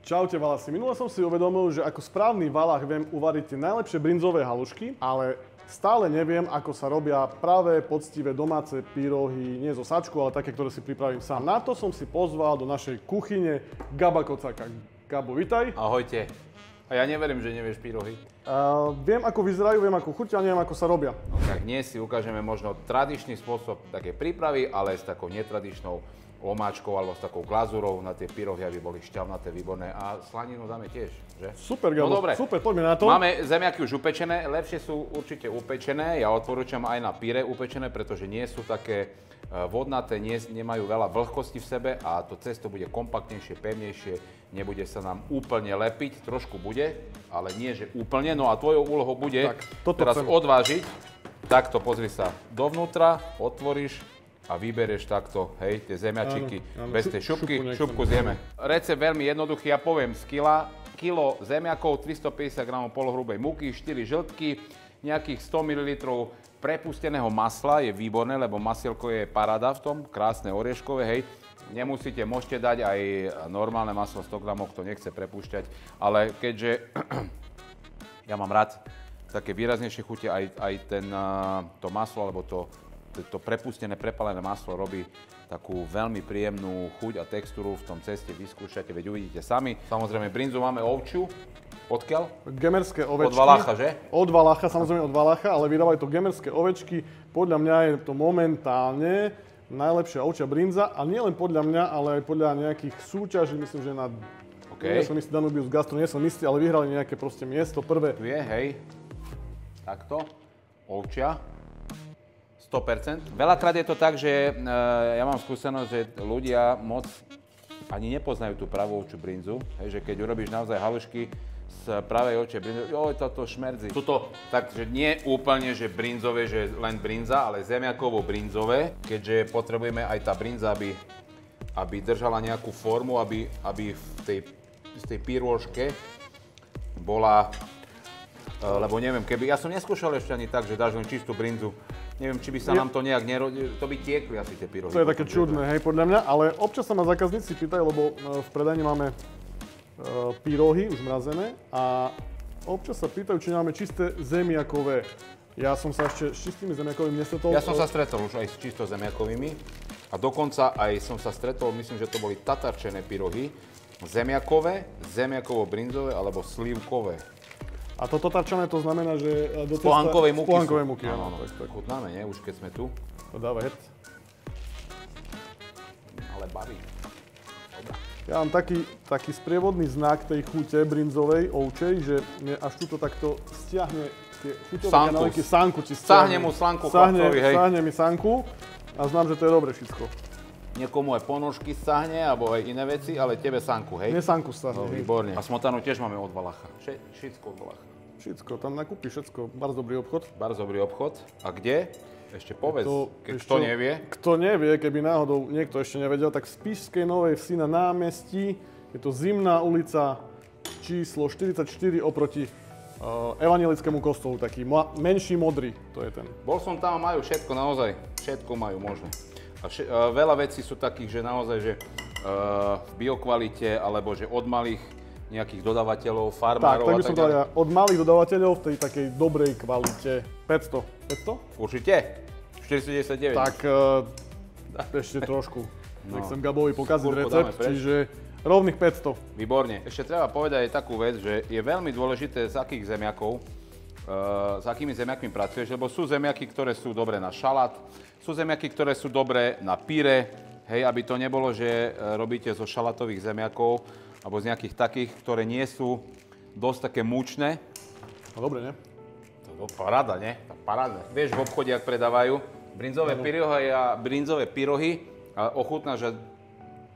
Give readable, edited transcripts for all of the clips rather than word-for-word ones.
Čaute Valasi. Minule som si uvedomil, že ako správny Valach viem uvariť tie najlepšie brinzové halušky, ale stále neviem, ako sa robia práve poctivé domáce pyrohy, nie zo sačku, ale také, ktoré si pripravím sám. Na to som si pozval do našej kuchyne Gaba Kocáka. Gabo, vitaj. Ahojte. A ja neverím, že nevieš pyrohy. Viem, ako vyzerajú, viem, ako chutia, neviem, ako sa robia. No, tak dnes si ukážeme možno tradičný spôsob také prípravy, ale s takou netradičnou omáčkou alebo s takou glazúrou na tie pyrohy, aby boli šťavnaté, výborné. A slaninu dáme tiež, že? Super, Gabo, no, dobre. Super, poďme na to. Máme zemiaky už upečené, lepšie sú určite upečené. Ja odporúčam aj na pyre upečené, pretože nie sú také vodnaté, nemajú veľa vlhkosti v sebe a to cesto bude kompaktnejšie, pevnejšie, nebude sa nám úplne lepiť, trošku bude, ale nie, že úplne. No a tvojou úlohou bude teraz odvážiť, takto pozri sa dovnútra, otvoríš a vybereš takto, hej, tie zemiačiky, bez tej šupky, šupku zjeme. Recept veľmi jednoduchý, ja poviem z kilo zemiakov, 350 g polohrubej múky, 4 žltky, nejakých 100 ml prepusteného masla, je výborné, lebo masielko je paráda v tom, krásne orieškové, hej. Nemusíte, môžete dať aj normálne maslo, 100 g, kto nechce prepúšťať, ale keďže ja mám rád také výraznejšie chute, aj to maslo, alebo to prepustené, prepálené maslo robí takú veľmi príjemnú chuť a textúru v tom ceste, vyskúšate, veď uvidíte sami. Samozrejme, brinzu máme ovčiu. Odkiaľ? Gemerské ovečky. Od Valacha, že? Od Valacha, samozrejme od Valacha, ale vyrábajú to gemerské ovečky. Podľa mňa je to momentálne najlepšia ovčia brinza. A nie len podľa mňa, ale aj podľa nejakých súťaží, myslím, že na... Nie som istý, Danubius Gastro, nie som istý, ale vyhrali nejaké proste miesto prvé. Tu je, hej. Takto. Ovčia. 100%. Veľakrát je to tak, že ja mám skúsenosť, že ľudia moc ani nepoznajú tú pravú ovčiu brinzu. Hej, že keď urobíš naozaj halušky z pravej ovčej brinzy, joj, toto šmerdzi. Sú to takže nie úplne, že brinzové, že len brinza, ale zemiakovo brinzové, keďže potrebujeme aj tá brinza, aby držala nejakú formu, aby v tej pyrôžke bola, lebo neviem, ja som neskúšal ešte ani tak, že dáš len čistú brinzu. Neviem, či by sa nám to nejak to by tiekli asi tie pyrohy. To je také čudné, hej, podľa mňa, ale občas sa ma zákazníci pýtajú, lebo v predajni máme pyrohy už mrazené a občas sa pýtajú, či nemáme čisté zemiakové. Ja som sa ešte s čistými zemiakovými nestretol. Ja som sa stretol už aj s čisto zemiakovými a dokonca aj som sa stretol, myslím, že to boli tatarčené pyrohy, zemiakové, zemiakovo-brinzové alebo slivkové. A toto tatarčané to znamená, že z pohankovej múky. Z pohankovej múky, áno. Chutnáme, nie? Už keď sme tu. To dáva hec. Ale baví. Dobrá. Ja mám taký sprievodný znak tej chute brinzovej, ovčej, že mne až tuto takto stiahne tie chutové kanálky. Sanku ti stiahne. Sahne mu slanku chlapcovi, hej. Sahne mi sanku a znám, že to je dobre všetko. Niekomu aj ponožky sahne, alebo aj iné veci, ale tebe sanku, hej? Mne sanku sahne. No, výborne. A smotanu tiež máme od Valacha. Všetko od Valacha. Všetko, tam nakúpiš všetko. Bardzo dobrý obchod. Bardzo dobrý obchod. A kde? Ešte povedz, kto nevie. Kto nevie, keby náhodou niekto ešte nevedel, tak v Spišskej Novej Vsi na námestí je to Zimná ulica číslo 44 oproti evanjelickému kostolu, taký menší modrý, to je ten. Bol som tam a majú všetko, naozaj. Všetko majú možné. A veľa vecí sú takých, že naozaj, že v biokvalite, alebo že od malých nejakých dodávateľov, farmárov tak by som povedal, od malých dodávateľov v tej takej dobrej kvalite. 500. 500? Určite. 499. Tak ešte trošku. Nechcem Gabovi pokaziť recept, čiže rovných 500. Výborne. Ešte treba povedať aj takú vec, že je veľmi dôležité, z akých zemiakov, s akými zemiakmi pracuješ, lebo sú zemiaky, ktoré sú dobré na šalát, sú zemiaky, ktoré sú dobré na pyre, hej, aby to nebolo, že robíte zo šalátových zemiakov, alebo z nejakých takých, ktoré nie sú dosť také múčne. No dobre, ne? To je paráda, ne? Paráda. Vieš, v obchode, ak predávajú brinzové pyrohy a brinzové pyrohy, a ochutná, že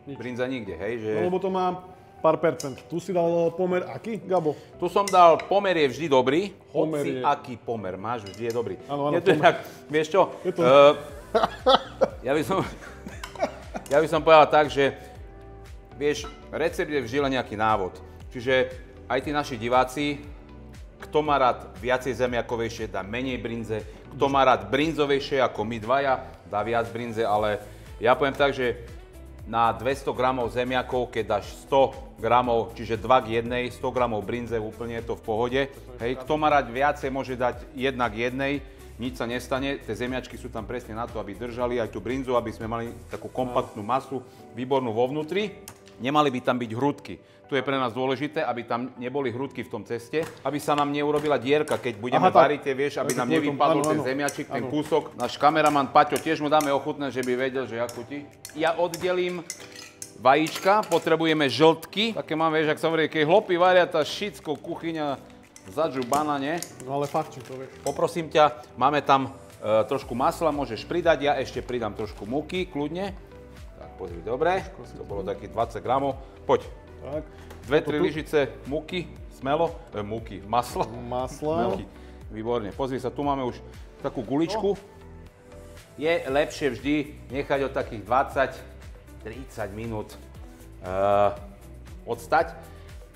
brinza nikde, hej? Že... No lebo to má pár percent. Tu si dal pomer aký, Gabo? Tu som dal, pomer je vždy dobrý. Hoci je... aký pomer máš, vždy je dobrý. Áno, je to tak, vieš čo? Je to... Ja by som povedal tak, že vieš, recept je vždy len nejaký návod. Čiže aj tí naši diváci, kto má rád viacej zemiakovejšie, dá menej brinze. Kto má rád brinzovejšie ako my dvaja, dá viac brinze, ale ja poviem tak, že na 200 gramov zemiakov, keď dáš 100 gramov, čiže 2 k 1, 100 gramov brinze, úplne je to v pohode. Hej, kto má rád viacej, môže dať 1 k 1, nič sa nestane. Tie zemiačky sú tam presne na to, aby držali aj tú brinzu, aby sme mali takú kompaktnú masu, výbornú vo vnútri. Nemali by tam byť hrudky. Tu je pre nás dôležité, aby tam neboli hrudky v tom ceste, aby sa nám neurobila dierka, keď budeme variť, vieš, aby nám nevypadol ten zemiačik, ten kúsok. Náš kameraman Paťo, tiež mu dáme ochutné, že by vedel, že jak chutí. Ja oddelím vajíčka, potrebujeme žltky. Také mám, vieš, ak sa hovorí, keď hlopy varia, tá šicko kuchyňa zadžubaná, nie? No ale fakt, či to vieš. Poprosím ťa, máme tam trošku masla, môžeš pridať, ja ešte pridám trošku múky, kľudne. Tak, pozri, dobre, to bolo takých 20 gramov. Poď. Tak. 2-3 lyžice múky, smelo, masla. Masla. Výborne, pozri sa, tu máme už takú guličku. Je lepšie vždy nechať od takých 20-30 minút odstať.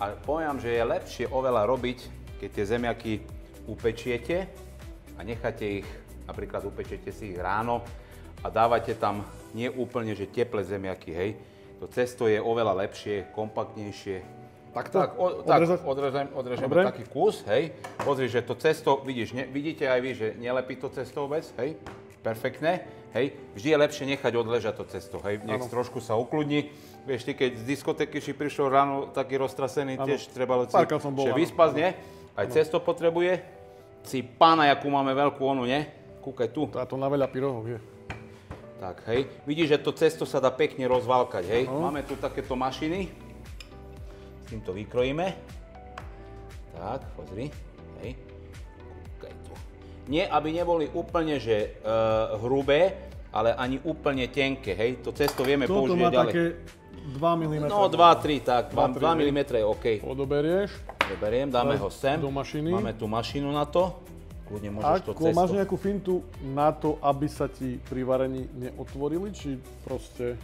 A poviem, že je lepšie oveľa robiť, keď tie zemiaky upečiete a necháte ich, napríklad upečiete si ich ráno a dávate tam nie úplne, že teplé zemiaky, hej. To cesto je oveľa lepšie, kompaktnejšie. Tak, odrežeme taký kus, hej. Pozri, že to cesto, vidíte aj vy, že nelepí to cesto vôbec, hej. Perfektné, hej. Vždy je lepšie nechať odležať to cesto, hej. Nech trošku sa ukludni. Vieš, ty keď z diskotéky si prišiel ráno taký roztrasený, tiež treba vyspať, nie? Aj cesto potrebuje. Si pána, jakú máme veľkú onu, nie? Kúkaj tu. To na veľa pyrohov je. Tak, hej. Vidíš, že to cesto sa dá pekne rozvalkať, hej. Máme tu takéto mašiny. S týmto vykrojíme. Tak, pozri. Hej. Kúkaj tu. Nie, aby neboli úplne, že hrubé, ale ani úplne tenké, hej. To cesto vieme použiť ďalej. Toto má také 2 mm. No, 2-3, tak. 2 mm je OK. Odoberieš. Doberiem, dáme ho sem. Do mašiny. Máme tu mašinu na to. Kľudne môžeš to cesto. Máš nejakú fintu na to, aby sa ti pri varení neotvorili? Či proste...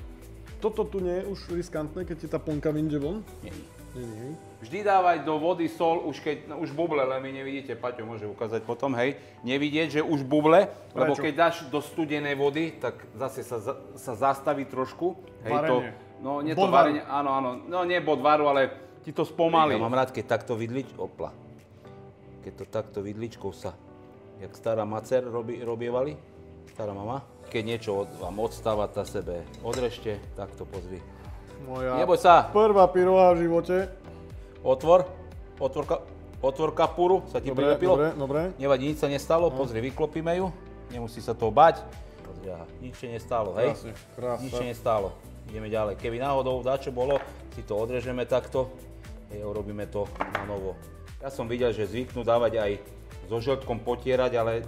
Toto tu nie je už riskantné, keď ti tá plnka vyjde von? Nie. Nie. Vždy dávaj do vody sol, už buble, len mi nevidíte, Paťo môže ukázať potom, hej. Nevidieť, že už buble, lebo keď dáš do studenej vody, tak zase sa zastaví trošku. Hej, varenie. No, nie to varenie, áno, no nie bod varu, ale ti to spomalí. Ja mám rád, keď takto Keď to takto vidličkou sa, jak stará macer robievali, stará mama. Keď niečo vám odstáva na sebe, odrežte, takto pozri. Neboj sa. Prvá pyroha v živote. Otvor kapúru, sa ti prilepilo. Dobre. Nevadí, nič sa nestalo, pozri, vyklopíme ju. Nemusí sa toho bať. Pozri, aha, nič sa nestalo, hej? Krásne. Nič sa nestalo. Ideme ďalej. Keby náhodou dačo bolo, si to odrežeme takto. Hej, urobíme to na novo. Ja som videl, že zvyknú dávať aj so žltkom potierať, ale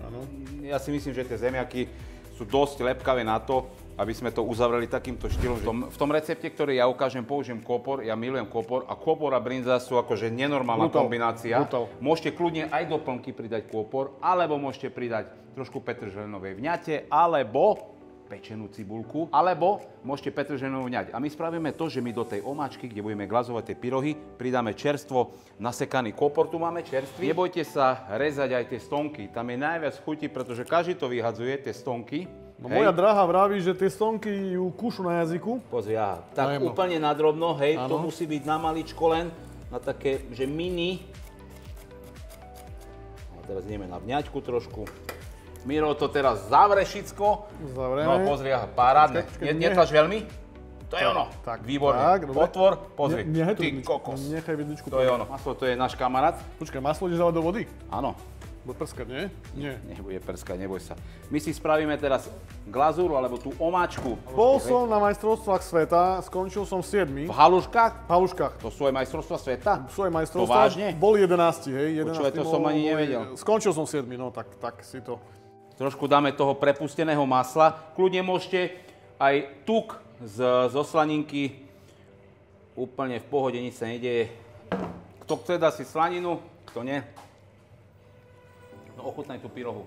ja si myslím, že tie zemiaky sú dosť lepkavé na to, aby sme to uzavreli takýmto štýlom. V tom recepte, ktorý ja ukážem, použijem kopor, ja milujem kopor a kopor a brinza sú akože nenormálna kombinácia. Môžete kľudne aj do plnky pridať kopor, alebo môžete pridať trošku petržlenovej vňate, alebo pečenú cibulku, alebo môžete petržlenovú vňať. A my spravíme to, že my do tej omáčky, kde budeme glazovať tie pyrohy, pridáme čerstvo nasekaný kopor, tu máme čerstvý. Nebojte sa rezať aj tie stonky, tam je najviac chutí, pretože každý to vyhadzuje, tie stonky. No moja drahá vraví, že tie stonky ju kúšu na jazyku. Pozri, aha, tak úplne nadrobno, hej, to musí byť na maličko len, na také, že mini. A teraz ideme na vňaťku trošku. Miro to teraz zavre všetko. Zavrieme. No pozri, aha, parádne. Netlač veľmi? To je ono. Tak, výborne. Otvor, pozri. Ty kokos. Nechaj vidličku. To je ono. Maslo, to je náš kamarát. Počkaj, maslo ideš dávať do vody? Áno. Bude prskať, nie? Nie. Nebude prskať, neboj sa. My si spravíme teraz glazúru, alebo tú omáčku. Bol som na majstrovstvách sveta, skončil som 7. V haluškách? V haluškách. To sú aj majstrovstvá sveta? Sú aj majstrovstvá. To vážne? Boli 11, hej. Počúvaj, to som ani nevedel. Skončil som 7, no tak si to... Trošku dáme toho prepusteného masla. Kľudne môžete aj tuk zo slaninky. Úplne v pohode, nič sa nedeje. Kto chce, dá si slaninu, kto nie. No ochutnaj tú pyrohu.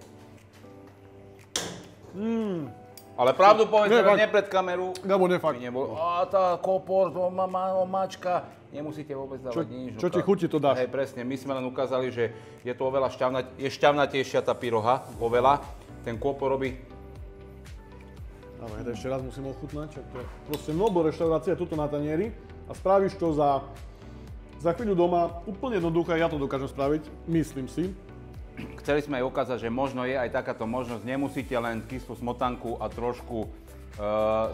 Ale pravdu povedz, nie pred kameru. Gabo, nefakt. A tá kopor, to omáčka. Nemusíte vôbec dávať nič. Čo ti chutí, to dáš. Hej, presne. My sme len ukázali, že je to oveľa šťavnatejšia tá pyroha. Oveľa. Ten kopor robí Ale ešte raz musím ochutnať, to je proste nobo reštaurácia tuto na tanieri a spravíš to za chvíľu doma úplne jednoduché, ja to dokážem spraviť, myslím si. Chceli sme aj ukázať, že možno je aj takáto možnosť, nemusíte len kyslú smotanku a trošku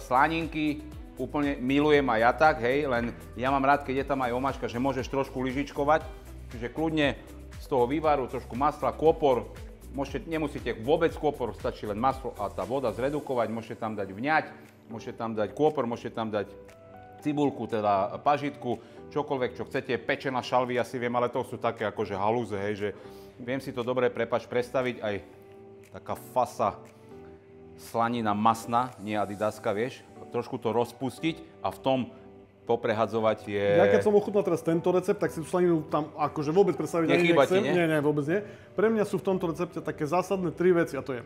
slaninky, úplne milujem aj ja tak, hej, len ja mám rád, keď je tam aj omáčka, že môžeš trošku lyžičkovať, čiže kľudne z toho vývaru trošku masla, kôpor, nemusíte vôbec kôpor, stačí len maslo a tá voda zredukovať, môžete tam dať vňať, môžete tam dať kôpor, môžete tam dať cibulku, teda pažitku, čokoľvek, čo chcete, pečená šalvia si viem, ale to sú také akože halúze, hej, že viem si to dobre, prepáč, predstaviť, aj taká fasa slanina masná, nie adidaska, vieš, trošku to rozpustiť a v tom poprehadzovať je... Ja keď som ochutnal teraz tento recept, tak si tú slaninu tam akože vôbec predstaviť ani nechcem. Nie, vôbec nie. Pre mňa sú v tomto recepte také zásadné 3 veci a to je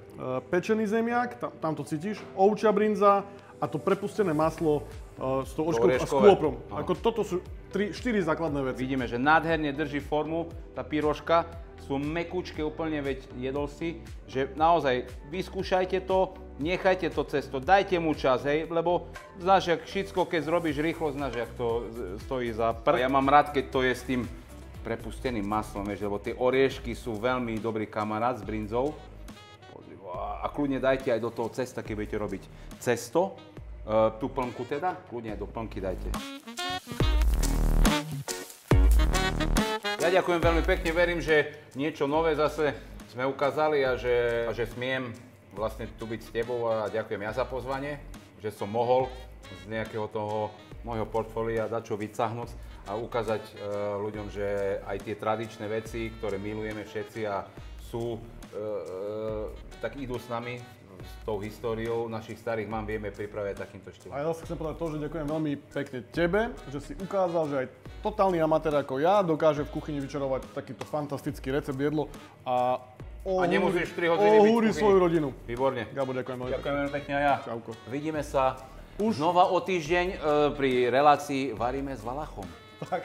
pečený zemiak, tam to cítiš, ovčia brinza a to prepustené maslo s tou očkou a s kôprom. Ako toto sú 4 základné veci. Vidíme, že nádherne drží formu tá pyroška, sú mekúčke úplne, veď jedol si, že naozaj vyskúšajte to, nechajte to cesto, dajte mu čas, hej, lebo znáš, jak všetko, keď zrobíš rýchlo, znáš, jak to stojí za Ja mám rád, keď to je s tým prepusteným maslom, vieš, lebo tie oriešky sú veľmi dobrý kamarát s brinzou. A kľudne dajte aj do toho cesta, keď budete robiť cesto, tú plnku teda, kľudne aj do plnky dajte. Ja ďakujem veľmi pekne, verím, že niečo nové zase sme ukázali a že smiem vlastne tu byť s tebou a ďakujem ja za pozvanie, že som mohol z nejakého toho môjho portfólia dať čo vycahnuť a ukázať ľuďom, že aj tie tradičné veci, ktoré milujeme všetci a sú, tak idú s nami, s tou históriou našich starých mám, vieme pripraviť takýmto štýlom. A ja zase chcem povedať to, že ďakujem veľmi pekne tebe, že si ukázal, že aj totálny amatér ako ja dokáže v kuchyni vyčarovať takýto fantastický recept jedlo a nemusíš 3 hodiny byť v kuchyni. Svoju rodinu. Výborne. Gabo, ďakujem veľmi pekne. Ďakujem veľmi pekne aj ja. Čauko. Vidíme sa znova o týždeň pri relácii Varíme s Valachom. Tak.